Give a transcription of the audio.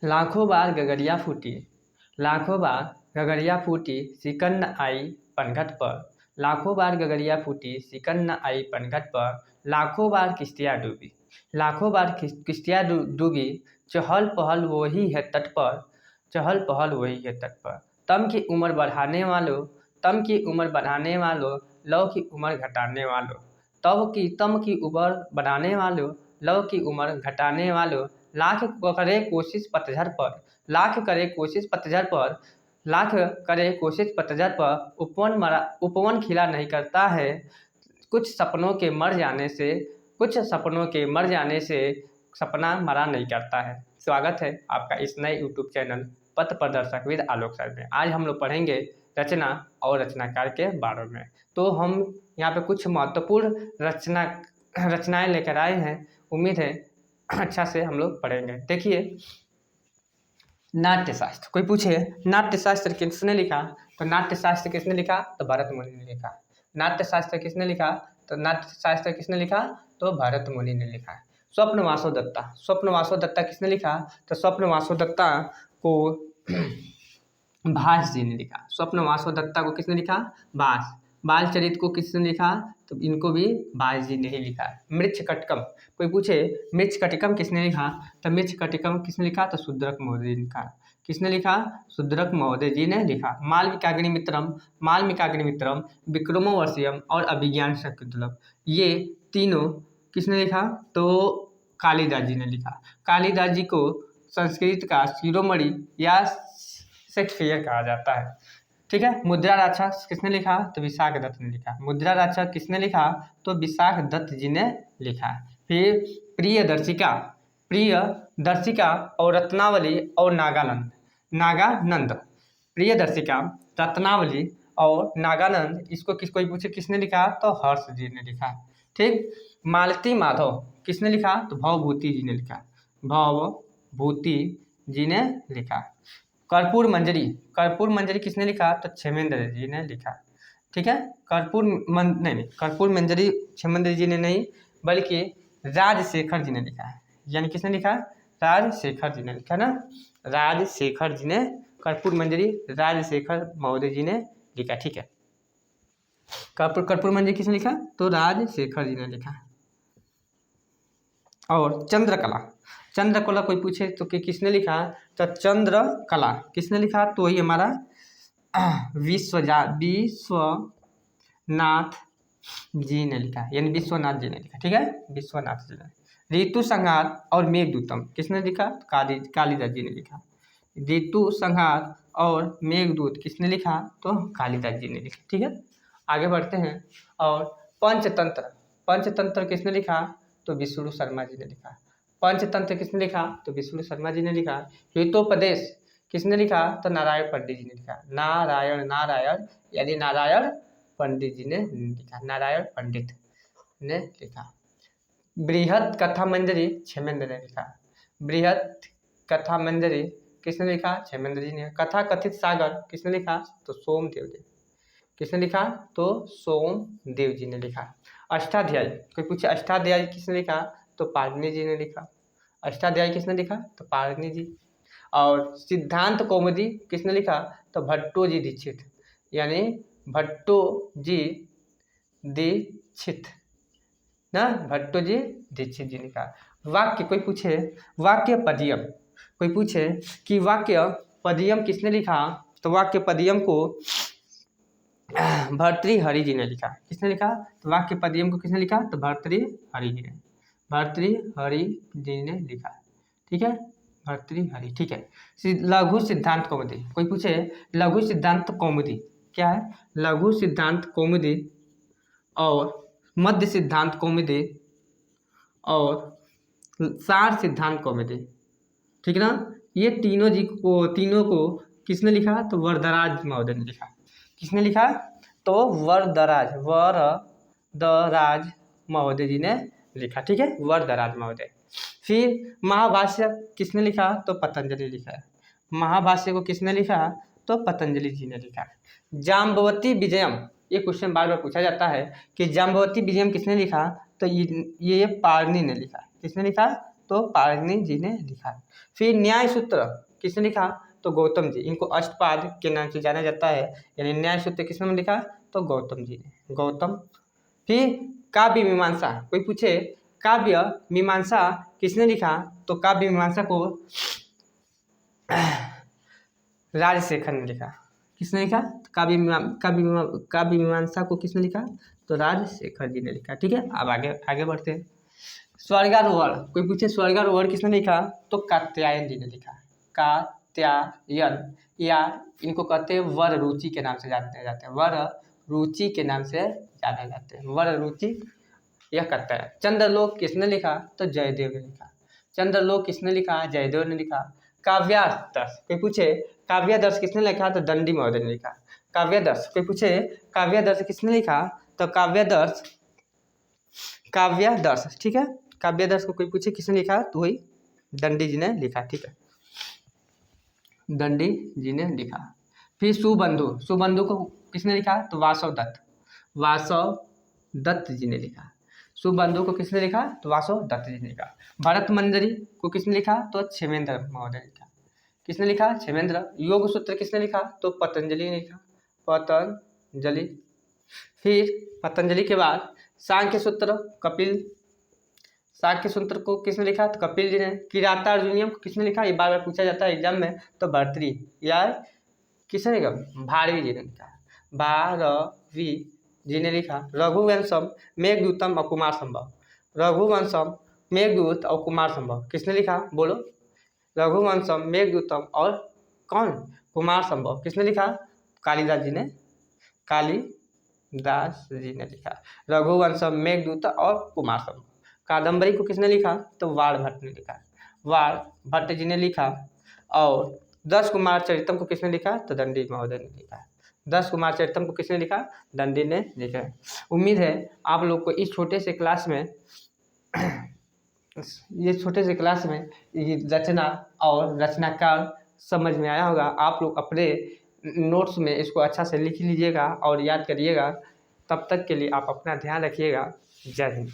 लाखों बार गगरिया फूटी, लाखों बार गगरिया फूटी, सिकन न आई पनघट पर। लाखों बार गगरिया फूटी, सिकन न आई पनघट पर। लाखों बार किश्तियाँ डूबी, लाखों बार किश्तियाँ डूबी, चहल पहल वही है तट पर, चहल पहल वही है तट पर। तम की उम्र बढ़ाने वालों, तम की उम्र बढ़ाने वालों, लव की उम्र घटाने वालों। तम की उम्र बढ़ाने वालों, लव की उम्र घटाने वालों। लाख करे कोशिश पतझड़ पर, लाख करे कोशिश पतझड़ पर, लाख करे कोशिश पतझड़ पर। उपवन खिला नहीं करता है, कुछ सपनों के मर जाने से, कुछ सपनों के मर जाने से सपना मरा नहीं करता है। स्वागत है आपका इस नए यूट्यूब चैनल पथ प्रदर्शक विद आलोक सर में। आज हम लोग पढ़ेंगे रचना और रचनाकार के बारे में। तो हम यहाँ पे कुछ महत्वपूर्ण रचनाएं लेकर आए हैं। उम्मीद है अच्छा से हम लोग पढ़ेंगे। देखिए, नाट्यशास्त्र, कोई पूछे नाट्यशास्त्र किसने लिखा, तो नाट्यशास्त्र किसने लिखा, तो भरत मुनि ने लिखा। नाट्यशास्त्र किसने लिखा, तो नाट्यशास्त्र किसने लिखा, तो भरत मुनि ने लिखा। स्वप्नवासो दत्ता, स्वप्नवासो दत्ता किसने लिखा, तो स्वप्नवासो दत्ता को भास जी ने लिखा। स्वप्नवासो दत्ता को किसने लिखा, भास। बालचरित को किसने लिखा, तो इनको भी भास जी ने ही लिखा। मृच्छकटिकम, कोई पूछे मृच्छकटिकम किसने लिखा, तो मृच्छकटिकम किसने लिखा, तो शूद्रक महोदय ने लिखा। किसने लिखा, शूद्रक महोदय जी ने लिखा। मालविकाग्निमित्रम, मालविकाग्निमित्रम, विक्रमोर्वशीयम और अभिज्ञान शाकुंतलम, ये तीनों किसने लिखा, तो कालिदास जी ने लिखा। कालिदास जी को संस्कृत का शिरोमणि या शेक्सपियर कहा जाता है। ठीक है। मुद्रा राक्षस किसने लिखा, तो विशाख दत्त ने लिखा। मुद्रा राक्षस किसने लिखा, तो विशाख दत्त जी ने लिखा। फिर प्रियदर्शिका, प्रियदर्शिका और रत्नावली और नागानंद, नागानंद, प्रियदर्शिका, रत्नावली और नागानंद, इसको कोई पूछे किसने लिखा, तो हर्ष जी ने लिखा। ठीक। मालती माधव किसने लिखा, तो भवभूति जी ने लिखा। भवभूति जी ने लिखा। कर्पूर मंजरी, कर्पूर मंजरी किसने लिखा, तो क्षेमेंद्र जी ने लिखा। ठीक है। कर्पूर मंजरी क्षेमेंद्र जी ने नहीं, बल्कि राजशेखर जी ने लिखा है। यानी किसने लिखा, राजशेखर जी ने लिखा ना, राजशेखर जी ने कर्पूर मंजरी राजशेखर महोदय जी ने लिखा। ठीक है। कर्पूर मंजरी किसने लिखा, तो राजशेखर जी ने लिखा। और चंद्रकला, चंद्रकला कोई पूछे तो कि किसने लिखा, तो चंद्रकला किसने लिखा, तो वही हमारा विश्वनाथ जी ने लिखा, यानी विश्वनाथ जी ने लिखा। ठीक है, विश्वनाथ जी ने। ऋतु संहार और मेघदूतम किसने लिखा, कालिदास जी ने लिखा। ऋतु संहार और मेघदूत किसने लिखा, तो कालिदास जी ने लिखा। ठीक है, आगे बढ़ते हैं। और पंचतंत्र, पंचतंत्र किसने लिखा, तो विष्णु शर्मा जी ने लिखा। पंचतंत्र किसने लिखा, तो विष्णु शर्मा जी ने लिखा। हितोपदेश किसने लिखा, तो नारायण पंडित जी ने लिखा। नारायण यानी नारायण पंडित जी ने लिखा, नारायण पंडित ने लिखा। बृहद कथा मंजरी क्षेमेंद्र ने लिखा। बृहद कथा मंजरी किसने लिखा, क्षेमेंद्र जी ने। कथा कथित सागर किसने लिखा, तो सोमदेव जी। किसने लिखा, तो सोमदेव जी ने लिखा। अष्टाध्यायी, कोई पूछे अष्टाध्यायी किसने लिखा, तो पाणिनि जी ने लिखा। अष्टाध्यायी किसने लिखा, तो पाणिनि जी। और सिद्धांत कौमुदी किसने लिखा, तो भट्टो जी दीक्षित, यानी भट्टो जी दीक्षित ना, भट्टो जी दीक्षित जी ने लिखा। वाक्य, कोई पूछे वाक्य पदियम, कोई पूछे कि वाक्य पदियम किसने लिखा, तो वाक्य पदियम को भर्तृहरि जी ने लिखा। किसने लिखा, तो वाक्य पदियम को किसने लिखा, तो भर्तृहरि जी ने, भर्तृहरि जी ने लिखा। ठीक है, भर्तृहरि। ठीक है। लघु सिद्धांत कौमुदी, कोई पूछे लघु सिद्धांत कौमुदी क्या है, लघु सिद्धांत कौमुदी और मध्य सिद्धांत कौमुदी और सार सिद्धांत कौमुदी, ठीक ना, ये तीनों को किसने लिखा, तो वरदराज महोदय ने लिखा। किसने लिखा, तो वरदराज महोदय जी ने लिखा। ठीक है, वरदराज महोदय। फिर महाभाष्य किसने लिखा, तो पतंजलि लिखा है। महाभाष्य को किसने लिखा, तो पतंजलि जी ने लिखा। जाम्बवती विजयम, ये क्वेश्चन बार बार पूछा जाता है कि जाम्बवती विजयम किसने लिखा, तो ये पाणिनि ने लिखा। किसने लिखा, तो तो पाणिनि जी ने लिखा। फिर न्याय सूत्र किसने लिखा? तो गौतम जी। इनको अष्टपाद के नाम से जाना जाता है, यानी न्याय सूत्र किसने लिखा? तो गौतम जी ने, गौतम। फिर काव्य मीमांसा, कोई पूछे काव्य मीमांसा किसने लिखा? तो काव्य मीमांसा को राजशेखर ने लिखा। किसने लिखा? काव्य मीमांसा को किसने लिखा? तो राजशेखर जी ने लिखा। ठीक है, अब आगे बढ़ते हैं। स्वर्गारोहण, कोई पूछे स्वर्गारोहण किसने लिखा? तो कात्यायन जी ने लिखा। कात्यायन, या इनको कहते हैं वर रुचि के नाम से जाने जाते हैं, वर रुचि के नाम से जाने जाते हैं, वर रुचि यह करता है। चंद्रलोक किसने लिखा? तो जयदेव ने लिखा। चंद्रलोक किसने लिखा? जयदेव ने लिखा। काव्यादर्श, कोई पूछे काव्यादर्श किसने लिखा? तो दंडी महोदय ने लिखा। काव्यादर्श, कोई पूछे काव्यादर्श किसने लिखा? तो काव्यादर्श, ठीक है, काव्यादर्श को कोई पूछे किसने लिखा? तो वही दंडी जी ने लिखा। ठीक है, दंडी जी ने लिखा। फिर सुबंधु, सुबंधु को किसने लिखा? तो वासव दत्त जी ने लिखा। सुबंधु को किसने लिखा? तो वासव दत्त जी ने लिखा। भरत मंजरी को किसने लिखा? तो क्षेमेंद्र महोदय ने लिखा। किसने लिखा? क्षेमेंद्र। योग सूत्र किसने लिखा? तो पतंजलि ने लिखा, पतंजलि। फिर पतंजलि के बाद सांख्य सूत्र कपिल, सांख्य सूत्र को किसने लिखा? तो कपिल जी ने। किरातार्जुनीयम को किसने लिखा? ये बार बार पूछा जाता है एग्जाम में, तो भर्तृहरि या किसने लिखा? भारवी जी ने लिखा, भारवी जी ने लिखा। रघुवंशम मेघदूतम और कुमार संभव, रघुवंशम मेघदूत और कुमार संभव किसने लिखा? बोलो, रघुवंशम मेघदूतम और कौन? कुमार संभव किसने लिखा? कालिदास जी ने, कालिदास जी ने लिखा। रघुवंशम मेघदूत और कुमार संभव। कादम्बरी को किसने लिखा? तो वाण भट्ट ने लिखा, वाण भट्ट जी ने लिखा। और 10 कुमार चरितम को किसने लिखा? तो दंडी महोदय ने लिखा। 10 कुमार चरितम को किसने लिखा? दंडी ने लिखा। उम्मीद है आप लोग को इस छोटे से क्लास में ये रचना और रचनाकार समझ में आया होगा। आप लोग अपने नोट्स में इसको अच्छा से लिख लीजिएगा और याद करिएगा। तब तक के लिए आप अपना ध्यान रखिएगा। जय हिंद।